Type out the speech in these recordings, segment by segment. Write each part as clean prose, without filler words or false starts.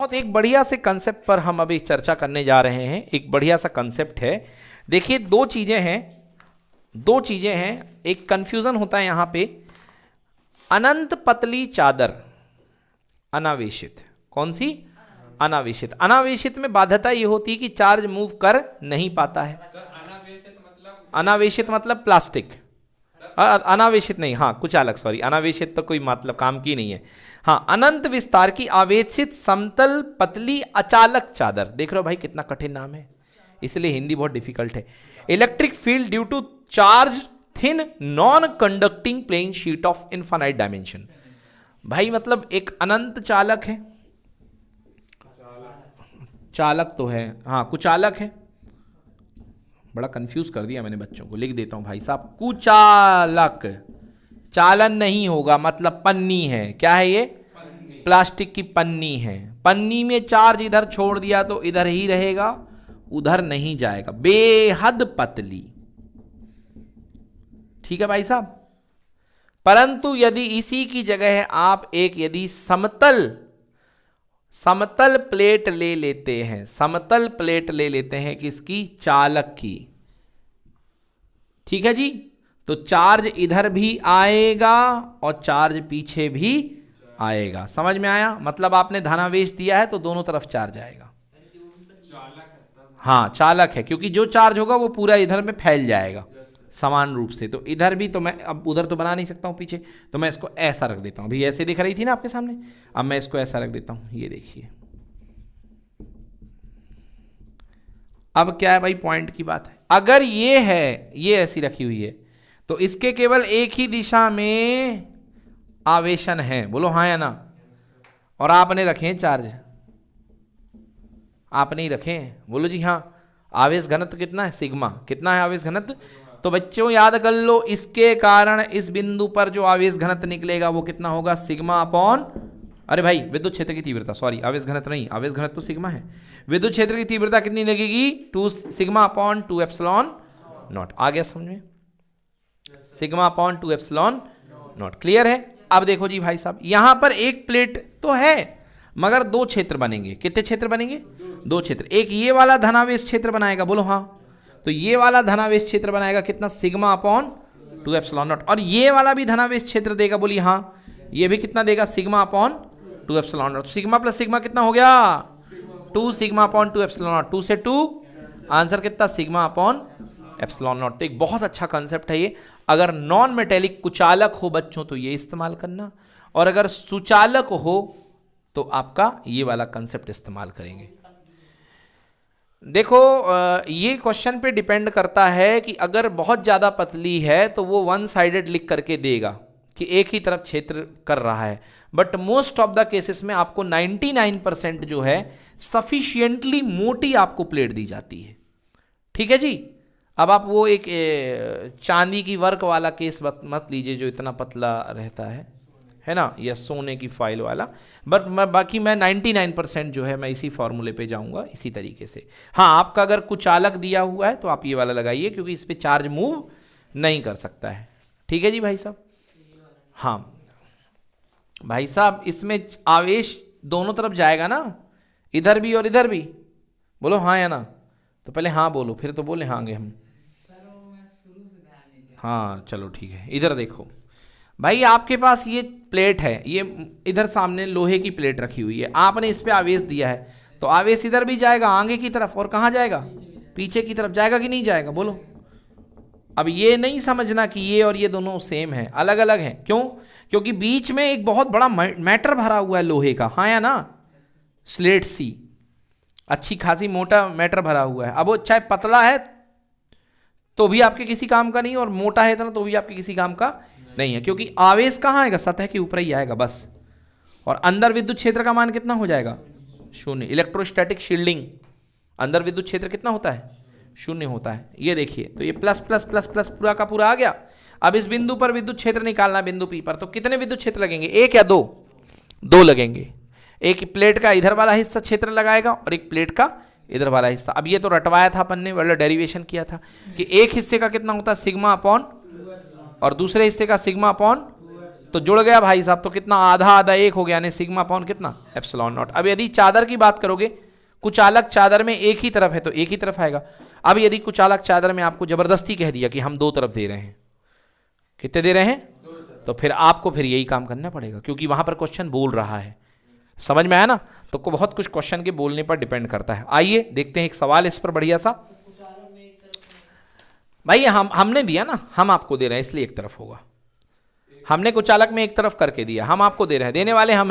बहुत एक बढ़िया से कंसेप्ट पर हम अभी चर्चा करने जा रहे हैं। एक बढ़िया सा कंसेप्ट है। देखिए दो चीजें हैं, एक कंफ्यूजन होता है यहां पे। अनंत पतली चादर अनावेशित, कौन सी? अनावेशित। अनावेशित में बाध्यता ये होती है कि चार्ज मूव कर नहीं पाता है। अनावेशित मतलब प्लास्टिक, अनावेशित नहीं, हाँ कुछ अलग, सॉरी, अनावेशित तो कोई मतलब काम की नहीं है। हाँ, अनंत विस्तार की आवेशित समतल पतली अचालक चादर। देख रहे हो भाई कितना कठिन नाम है, इसलिए हिंदी बहुत डिफिकल्ट है। Electric field due to charge thin non conducting plane sheet of infinite dimension. भाई मतलब एक अनंत चालक है, चालक तो है, हाँ कुचालक है। बड़ा कंफ्यूज कर दिया मैंने बच्चों को, लिख देता हूं भाई साहब, कुचालक। चालन नहीं होगा, मतलब पन्नी है। क्या है ये? प्लास्टिक की पन्नी है। पन्नी में चार्ज इधर छोड़ दिया तो इधर ही रहेगा, उधर नहीं जाएगा। बेहद पतली, ठीक है भाई साहब। परंतु यदि इसी की जगह आप एक यदि समतल प्लेट ले लेते हैं, समतल प्लेट ले लेते हैं किसकी? चालक की, ठीक है जी, तो चार्ज इधर भी आएगा और चार्ज पीछे भी आएगा। समझ में आया? मतलब आपने धनावेश दिया है तो दोनों तरफ चार्ज आएगा। हाँ चालक है, क्योंकि जो चार्ज होगा वो पूरा इधर में फैल जाएगा समान रूप से। तो इधर भी तो मैं अब उधर तो बना नहीं सकता हूं पीछे, तो मैं इसको ऐसा रख देता हूं। अभी ऐसे दिख रही थी ना आपके सामने, अब मैं इसको ऐसा रख देता हूं। ये देखिए, अब क्या है भाई, पॉइंट की बात है। अगर ये है, ये ऐसी रखी हुई है, तो इसके केवल एक ही दिशा में आवेशन है, बोलो हाँ या ना। और आपने रखे हैं चार्ज, आपने ही रखे हैं, बोलो जी हाँ। आवेश घनत्व कितना है? सिग्मा। कितना है आवेश घनत्व? तो बच्चों याद कर लो, इसके कारण इस बिंदु पर जो आवेश घनत्व निकलेगा वो कितना होगा? सिग्मा अपॉन, अरे भाई विद्युत क्षेत्र की तीव्रता, सॉरी आवेश घनत्व नहीं, आवेश घनत्व तो सिग्मा है। विद्युत क्षेत्र की तीव्रता कितनी लगेगी? 2 सिग्मा अपॉन 2 एप्सिलॉन नॉट। आ गया समझ में? Sigma upon 2 epsilon not. Clear है? अब देखो जी भाई साहब, यहां पर एक प्लेट तो है मगर दो क्षेत्र बनेंगे। कितने क्षेत्र बनेंगे? दो क्षेत्र। एक ये वाला धनावेश क्षेत्र बनाएगा, बोलो हाँ। तो ये वाला धनावेश क्षेत्र बनाएगा कितना? Sigma upon 2 epsilon nought. और ये वाला भी धनावेश क्षेत्र देगा, बोलिए हाँ। ये भी कितना देगा? Sigma upon 2 epsilon not. Sigma plus sigma कितना हो गया? 2 सिग्मा अपॉन 2 एप्सिलॉन नॉट। 2 से 2 आंसर कितना? Sigma upon epsilon not. तो एक बहुत अच्छा कंसेप्ट है ये। अगर नॉन मेटेलिक कुचालक हो बच्चों तो ये इस्तेमाल करना, और अगर सुचालक हो तो आपका ये वाला कंसेप्ट इस्तेमाल करेंगे। देखो ये क्वेश्चन पे डिपेंड करता है कि अगर बहुत ज़्यादा पतली है तो वो वन साइडेड लिख करके देगा कि एक ही तरफ क्षेत्र कर रहा है। But most of the cases में आपको 99% जो है सफिशिएंटली मोटी आपको प्लेट दी जाती है, ठीक है जी। अब आप वो एक चांदी की वर्क वाला केस मत लीजिए जो इतना पतला रहता है ना, या सोने की फाइल वाला। बट बाकी मैं 99% जो है मैं इसी फॉर्मूले पे जाऊंगा, इसी तरीके से। हाँ, आपका अगर कुचालक दिया हुआ है तो आप ये वाला लगाइए, क्योंकि इस पे चार्ज मूव नहीं कर सकता है, ठीक है जी भाई साहब। हाँ भाई साहब, इसमें आवेश दोनों तरफ जाएगा ना, इधर भी और इधर भी, बोलो हाँ या ना। तो पहले हाँ बोलो, फिर तो बोले हाँ गे हम। हाँ चलो ठीक है। इधर देखो भाई, आपके पास ये प्लेट है, ये इधर सामने लोहे की प्लेट रखी हुई है, आपने इस पे आवेश दिया है, तो आवेश इधर भी जाएगा आगे की तरफ, और कहाँ जाएगा? पीछे की तरफ जाएगा कि नहीं जाएगा, बोलो। अब ये नहीं समझना कि ये और ये दोनों सेम है, अलग अलग हैं। क्यों? क्योंकि बीच में एक बहुत बड़ा मैटर भरा हुआ है लोहे का, हाँ या ना, स्लेट सी, अच्छी खासी मोटा मैटर भरा हुआ है। अब वो चाहे पतला है तो भी आपके किसी काम का नहीं, और मोटा है तो भी आपके किसी काम का नहीं है, क्योंकि आवेश कहाँ आएगा? सतह के ऊपर ही आएगा बस। और अंदर विद्युत क्षेत्र का मान कितना हो जाएगा? 0। इलेक्ट्रोस्टैटिक शील्डिंग, अंदर विद्युत क्षेत्र कितना होता है? 0 होता है। ये देखिए, तो ये प्लस प्लस प्लस प्लस पूरा का पूरा आ गया। अब इस बिंदु पर विद्युत क्षेत्र निकालना, बिंदु पी पर, तो कितने विद्युत क्षेत्र लगेंगे? 1 या 2? 2 लगेंगे। एक प्लेट का इधर वाला हिस्सा क्षेत्र लगाएगा और एक प्लेट का इधर वाला हिस्सा। अब ये तो रटवाया था अपन ने, वाला डेरिवेशन किया था कि एक हिस्से का कितना होता है? सिग्मा अपॉन, और दूसरे हिस्से का सिग्मा अपॉन तो जुड़ गया भाई साहब, तो कितना आधा आधा एक हो गया, यानी सिग्मा अपॉन कितना एप्सिलॉन नॉट। अब यदि चादर की बात करोगे, कुचालक चादर में एक ही तरफ है तो एक ही तरफ आएगा। अब यदि कुचालक चादर में आपको जबरदस्ती कह दिया कि हम दो तरफ दे रहे हैं, कितने दे रहे हैं, तो फिर आपको फिर यही काम करना पड़ेगा, क्योंकि वहां पर क्वेश्चन बोल रहा है। समझ में आया ना? तो बहुत कुछ क्वेश्चन के बोलने पर डिपेंड करता है। आइए देखते हैं एक सवाल इस पर बढ़िया सा। भाई हमने दिया ना, हम आपको दे रहे हैं इसलिए एक तरफ होगा। हमने कुचालक में एक तरफ करके दिया, हम आपको दे रहे हैं, देने वाले हम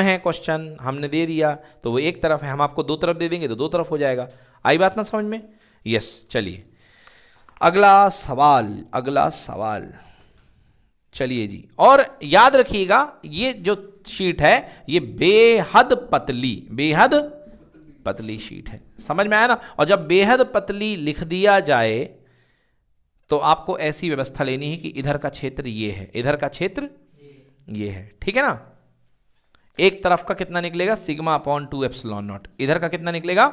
हैं क्वेश्चन हमने दे दिया तो वो एक तरफ है, हम आपको दो तरफ दे देंगे तो दो तरफ हो जाएगा। आई बात ना समझ में? यस। चलिए अगला सवाल चलिए जी। और याद रखिएगा ये जो शीट है ये बेहद पतली शीट है। समझ में आया ना? और जब बेहद पतली लिख दिया जाए तो आपको ऐसी व्यवस्था लेनी है कि इधर का क्षेत्र ये है, इधर का क्षेत्र ये है, ठीक है ना? एक तरफ का कितना निकलेगा, सिग्मा अपॉन 2 एप्सिलॉन नॉट। इधर का कितना निकलेगा,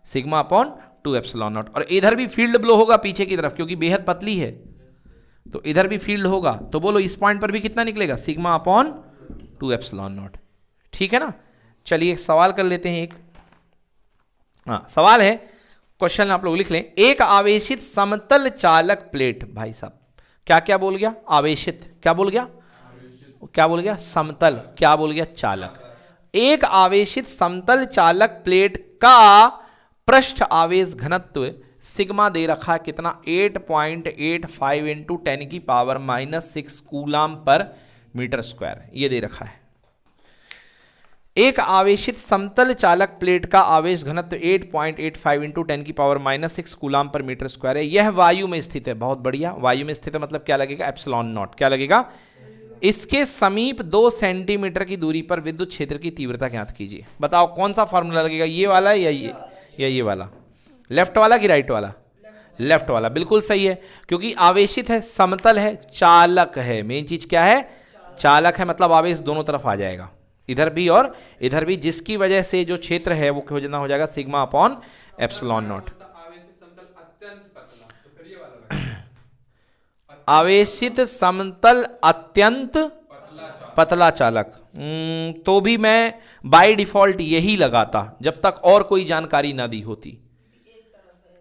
सिग्मा अपॉन 2 एप्सिलॉन नॉट। और इधर भी फील्ड ब्लो होगा पीछे की तरफ, क्योंकि बेहद पतली है तो इधर भी फील्ड होगा। तो बोलो इस पॉइंट पर भी कितना निकलेगा, सिग्मा अपॉन 2 एप्सिलॉन नॉट। ठीक है ना? चलिए एक सवाल कर लेते हैं। एक सवाल है, क्वेश्चन आप लोग लिख लें। एक आवेशित समतल चालक प्लेट, भाई साहब क्या क्या बोल गया, आवेशित क्या बोल गया, क्या बोल गया, समतल क्या बोल गया, चालक। एक आवेशित समतल चालक प्लेट का पृष्ठ आवेश घनत्व सिग्मा दे रखा है कितना, 8.85 इंटू 10 की पावर -6 कूलाम पर मीटर स्क्वायर, ये दे रखा है। एक आवेशित समतल चालक प्लेट का आवेश घनत्व 8.85 इंटू 10 की पावर -6 कूलाम पर मीटर स्क्वायर है। यह वायु में स्थित है। बहुत बढ़िया, वायु में स्थित है मतलब क्या लगेगा, एप्सिलॉन नॉट। क्या लगेगा, इसके समीप 2 सेंटीमीटर की दूरी पर विद्युत क्षेत्र की तीव्रता ज्ञात कीजिए। बताओ कौन सा फॉर्मूला लगेगा, ये वाला या ये वाला, लेफ्ट वाला कि राइट वाला, लेफ्ट वाला। बिल्कुल सही है, क्योंकि आवेशित है, समतल है, चालक है। मेन चीज क्या है, चालक है, मतलब आवेश दोनों तरफ आ जाएगा, इधर भी और इधर भी, जिसकी वजह से जो क्षेत्र है वो कितना हो जाएगा, सिग्मा अपॉन एप्सिलॉन नॉट। आवेशित समतल अत्यंत पतला चालक, तो भी मैं बाय डिफॉल्ट यही लगाता जब तक और कोई जानकारी ना दी होती।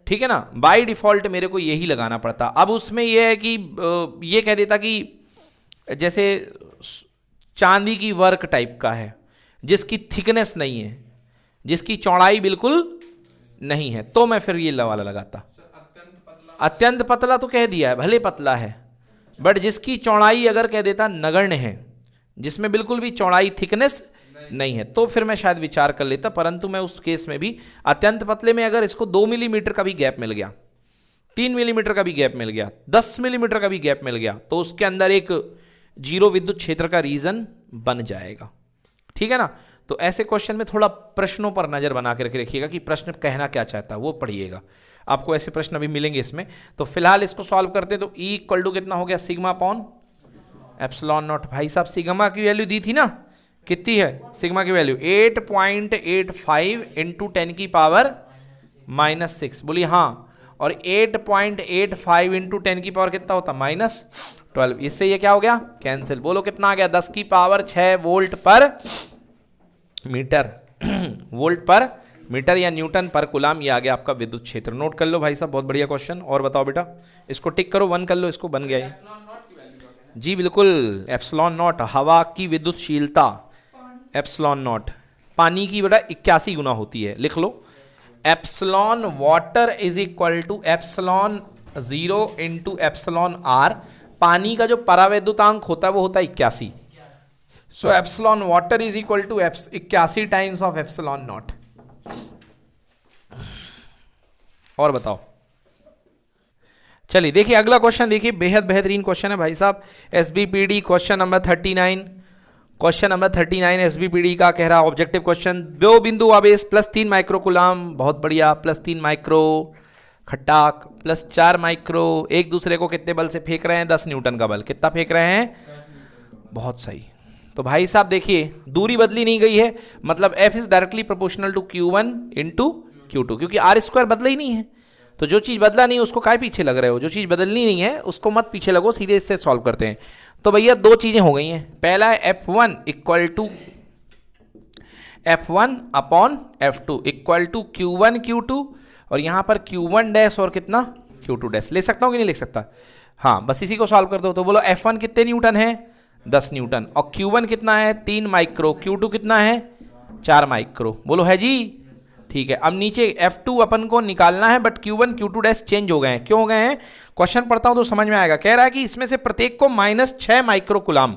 ठीक है ना, बाय डिफॉल्ट मेरे को यही लगाना पड़ता। अब उसमें यह है कि ये कह देता कि जैसे चांदी की वर्क टाइप का है, जिसकी थिकनेस नहीं है, जिसकी चौड़ाई बिल्कुल नहीं है, तो मैं फिर ये वाला लगाता। अत्यंत पतला तो कह दिया है, भले पतला है, बट जिसकी चौड़ाई अगर कह देता नगण्य है, जिसमें बिल्कुल भी चौड़ाई थिकनेस नहीं है, तो फिर मैं शायद विचार कर लेता। परंतु मैं उस केस में भी अत्यंत पतले में अगर इसको 2 मिलीमीटर का भी गैप मिल गया, 3 मिलीमीटर का भी गैप मिल गया, 10 मिलीमीटर का भी गैप मिल गया, तो उसके अंदर एक जीरो विद्युत क्षेत्र का रीजन बन जाएगा। ठीक है ना? तो ऐसे क्वेश्चन में थोड़ा प्रश्नों पर नजर बना के रखिएगा कि प्रश्न कहना क्या चाहता है, वो पढ़िएगा। आपको ऐसे प्रश्न अभी मिलेंगे इसमें। तो फिलहाल इसको सॉल्व करते हैं। तो E इक्वल टू कितना हो गया, सिग्मा अपॉन एप्सिलॉन नॉट। भाई साहब सिग्मा की वैल्यू दी थी ना, कितनी है सिग्मा की वैल्यू, 8.85 इंटू 10 की पावर -6। बोलिए हाँ। और 8.85 इंटू 10 की पावर कितना होता, -12। इससे ये क्या हो गया, कैंसिल। बोलो कितना आ गया, 10 की पावर 6 वोल्ट पर मीटर वोल्ट पर मीटर या न्यूटन पर कूलाम, ये आ गया आपका विद्युत क्षेत्र। नोट कर लो भाई साहब, बहुत बढ़िया क्वेश्चन। और बताओ बेटा, इसको टिक करो, 1 कर लो, इसको बन गया ये। जी बिल्कुल, एप्सिलॉन नॉट हवा की विद्युतशीलता, एप्सिलॉन नॉट पानी की बेटा 81 गुना होती है। लिख लो, epsilon water is equal to epsilon 0 into epsilon R. पानी का जो परावैद्युतांक होता है वो होता है 81। So epsilon water is equal to 81 times of epsilon nought. और बताओ, चलिए देखिए अगला क्वेश्चन, देखिए बेहद बेहतरीन क्वेश्चन है भाई साहब। एसबीपीडी क्वेश्चन नंबर 39, क्वेश्चन नंबर 39 एसबीपीडी का कह रहा ऑब्जेक्टिव क्वेश्चन, दो बिंदु आवेश +3 माइक्रो कूलाम, बहुत बढ़िया, +3 माइक्रो खट्टाक +4 माइक्रो, एक दूसरे को कितने बल से फेंक रहे हैं, 10 न्यूटन का बल। कितना फेंक रहे हैं, बहुत सही। तो भाई साहब देखिए दूरी बदली नहीं गई है, मतलब F is directly proportional to Q1 into Q2, क्योंकि R² बदला ही नहीं है। तो जो चीज़ बदला नहीं उसको काहे पीछे लग रहे हो, जो चीज़ बदलनी नहीं है उसको मत पीछे लगो, सीधे इससे सॉल्व करते हैं। तो भैया दो चीज़ें हो गई हैं, पहला है F1 equal to F1 upon F2 equal to Q1 Q2, और यहाँ पर Q1 डैश और कितना Q2 डैश। ले सकता हूँ कि नहीं ले सकता? हाँ, बस इसी को सॉल्व कर दो। तो बोलो F1 कितने न्यूटन है? 10 न्यूटन, और Q1 कितना है? 3 माइक्रो, Q2 कितना है? 4 माइक्रो। बोलो है जी? ठीक है। अब नीचे F2 अपन को निकालना है, but Q1 Q2 dash change हो गए हैं। क्यों हो गए हैं? क्वेश्चन पढ़ता हूं तो समझ में आएगा। कह रहा है कि इसमें से प्रत्येक को -6 माइक्रो कुलाम,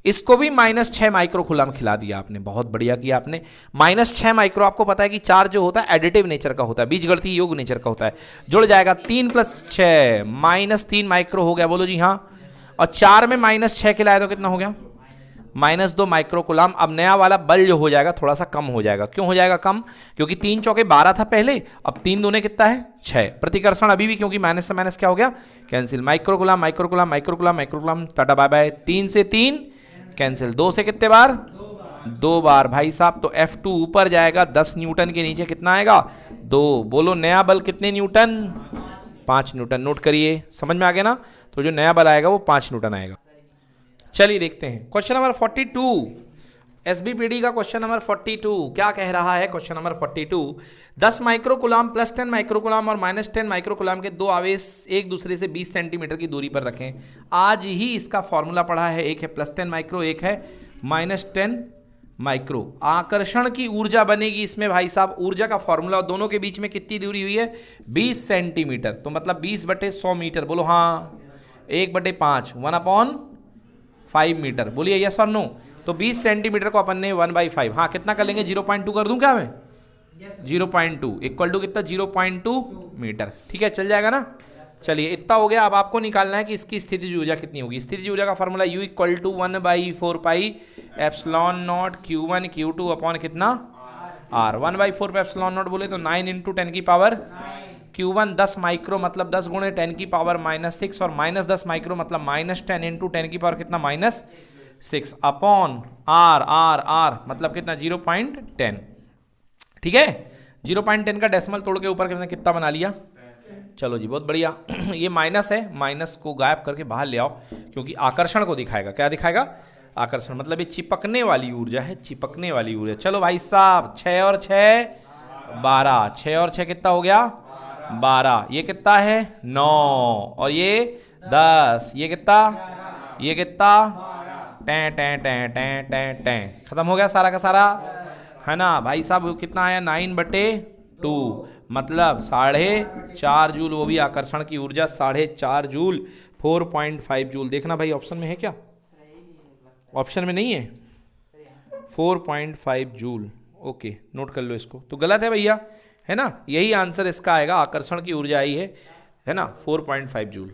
इसको भी -6 माइक्रो कुलाम खिला दिया आपने। बहुत बढ़िया किया आपने। -6 माइक्रो, आपको पता है कि चार्ज जो होता है एडिटिव नेचर का होता है, बीजगणितीय योग नेचर का होता है। जुड़ जाएगा 3 + 6 -3 माइक्रो हो गया। बोलो जी हाँ। और 4 में -6 खिलाया तो कितना हो गया? -2 माइक्रो कुलाम। अब नया वाला बल जो हो जाएगा थोड़ा सा कम हो जाएगा। क्यों हो जाएगा कम? क्योंकि 3 चौके 12 था पहले, अब 3 दूने कितना है? 6। प्रतिकर्षण अभी भी, क्योंकि माइनस से माइनस क्या हो गया? Cancel. Micro coulomb micro coulomb micro coulomb micro coulomb, tata bye bye. 3 से 3 कैंसिल। 2 से कितने बार? 2 बार भाई साहब। तो F2 ऊपर जाएगा, 10 न्यूटन के नीचे कितना आएगा? 2। बोलो नया बल कितने न्यूटन? 5 न्यूटन। नोट करिए, समझ में आ गया ना? तो जो नया बल आएगा वो 5 न्यूटन आएगा। चलिए देखते हैं क्वेश्चन नंबर 42, एसबीपीडी का क्वेश्चन नंबर 42 क्या कह रहा है? Question number 42, 10 micro कुलाम plus 10 micro कुलाम और -10 माइक्रो कुलाम के दो आवेश एक दूसरे से 20 सेंटीमीटर की दूरी पर रखें। आज ही इसका फॉर्मूला पढ़ा है, एक है +10 माइक्रो, एक है -10 माइक्रो। आकर्षण की ऊर्जा बनेगी इसमें भाई साहब, ऊर्जा का फॉर्मूला, और दोनों के बीच में कितनी दूरी हुई है? 20 सेंटीमीटर। तो मतलब 20/100 मीटर। बोलो हाँ। 1/5 1/5 मीटर। बोलिए यस और नो। तो 20 सेंटीमीटर को अपन ने 1/5, हाँ कितना कर लेंगे? 0.2 कर दूं क्या मैं? 0.2 इक्वल टू कितना? 0.2 मीटर। ठीक है, चल जाएगा ना? चलिए इतना हो गया। अब आपको निकालना है कि इसकी स्थितिज ऊर्जा कितनी होगी। स्थितिज ऊर्जा का formula U equal to 1/4 pi epsilon naught Q1 Q2 upon कितना? R। 1/4 पे एप्सिलॉन नॉट बोले तो 9 × 10 की पावर Q1 10 माइक्रो मतलब 10 × 10 की पावर -6, और -10 माइक्रो मतलब -10 × 10 की पावर कितना? -6 अपॉन R मतलब कितना? 0.10। ठीक है, 0.10 का डेसिमल तोड़ के ऊपर कितना बना लिया? चलो जी, बहुत बढ़िया। ये माइनस है, माइनस को गायब करके बाहर ले आओ, क्योंकि आकर्षण को दिखाएगा। क्या दिखाएगा? आकर्षण। मतलब ये चिपकने वाली ऊर्जा है, चिपकने वाली ऊर्जा। चलो भाई साहब, 6 और 6 12, 6 और 6 कितना हो गया? 12। ये कितना है? 9, और ये 10, ये कितना? ये कितना? टें टें टें टें टें टें। खत्म हो गया सारा का सारा, है ना भाई साहब? कितना आया? 9/2 मतलब 4.5 जूल। वो भी आकर्षण की ऊर्जा 4.5 जूल, 4.5 जूल। देखना भाई ऑप्शन में है क्या? ऑप्शन में नहीं है। 4.5 जूल। ओके, नोट कर लो इसको। तो गलत है भैया, है ना? यही आंसर इसका आएगा। आकर्षण की ऊर्जा आई है ना? 4.5 जूल।